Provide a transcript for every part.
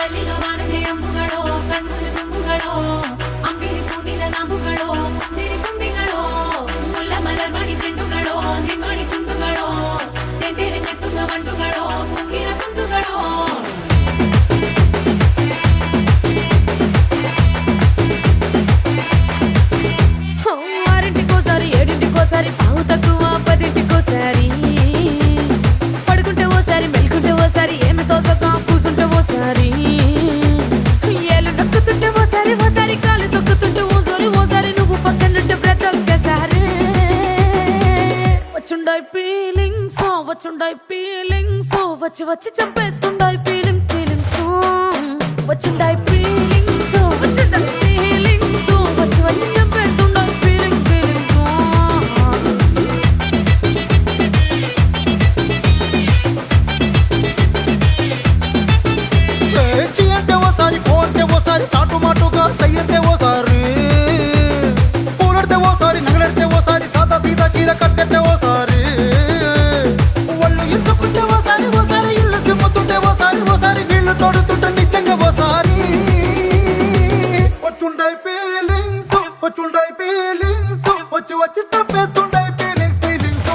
ಮಲ್ಲಿಗ ವಾಣತೆ ಅಂಬುಗಳೋ ಕಣ್ಣುಗಳ ತುಂಬುಗಳೋ ಅಂಬಿರಿ ಕೂದಿನ ನಾಮುಗಳೋ ಚಿರಿ ಕೊಂಬಿಗಳೋ ಮುಲ್ಲ ಮಲರ್ ಮಣಿ ಚೆಂಡುಗಳೋ ನಿನ್ಮಣಿ ಚುಂಡುಗಳೋ ತೆಂದೆರೆ ತೆತ್ತುಂಗ ಮಂಟುಗಳೋ ಕುಂಗಿನ ಕುಂಟುಗಳೋ ఆరింటికోసారి ఏడింటికోసారి పావు తక్కువ పదింటికోసారి పడుకుంటే ఓసారి మెలుకుంటే ఓసారి ఏమి తోసక కూసుంటే ఓసారి ఏళ్ళు నొక్కుతుంటే ఓసారి ఓసారి కాలు తొక్కుతుంటే ఓసారి ఓసారి నువ్వు పక్కనుంటే బ్రతొక్కసారి వచ్చుండాయి ఫీలింగ్స్ వచ్చి వచ్చి చంపేస్తుండాయి ఫీలింగ్స్ వచ్చుండాయి ఫీలింగ్స్ వచ్చి వచ్చి చంపేస్తుండాయి ఫీలింగ్స్ పేచి అంటే ఓసారి పోంటే ఓసారి చాటు మాటుగా సయ్యంటే ఓసారి పూలడితే ఓసారి నగలడితే ఓసారి సాదా సీదా చీర కట్టెతే ఓసారి ఒళ్ళు ఇసుకుంటే ఓసారి ఓసారి ఇల్లు సిమ్ముతుంటే ఓసారి ఓసారి నీళ్లు తోడుతుంటే నిజంగా ఓసారి వచ్చుండాయి ఫీలింగ్స్ వచ్చి వచ్చి చంపేస్తుండాయి ఫీలింగ్స్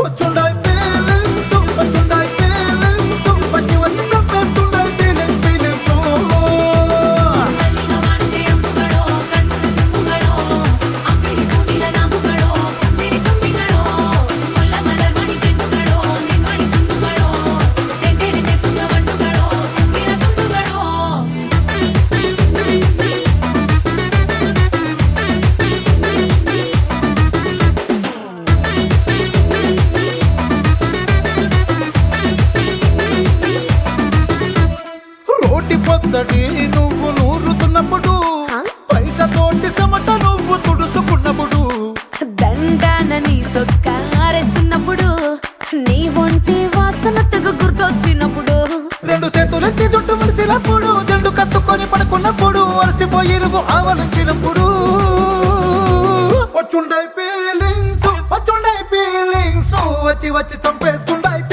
వచ్చుండాయి ఫీలింగ్స్ వచ్చి వచ్చి చంపేస్తుండాయి ఫీలింగ్స్ మల్లిగ వాణతే అంబుಗಳೋ కಣ್ಣుల తుంబుಗಳೋ అంబిడి కూదిన నామುಗಳೋ చిరి ಕೊಂಬಿಗಳೋ ముల్ల మలర్ మణి చెండుಗಳೋ నిన్మణి చుండుಗಳೋ తెందెರೆ తెత్తుంగ మంటుಗಳೋ కుంగిన కుంటుಗಳೋ రోటి పచ్చడి నువ్వు నూరుతున్నప్పుడు బయట తోటి సమట నువ్వు తుడుచుకున్నప్పుడు దండాన నీ సొక్కారేస్తున్నప్పుడు నీ ఒంటి వాసన తెగ గుర్తొచ్చినప్పుడు రెండు చేతులెత్తి జుట్టు ముడిసినప్పుడు జండు కత్తుకొని పడుకున్నప్పుడు అలసిపోయి నువ్వు ఆవలించినప్పుడు వచ్చుండాయి ఫీలింగ్స్ వచ్చి వచ్చి చంపేస్తుండాయి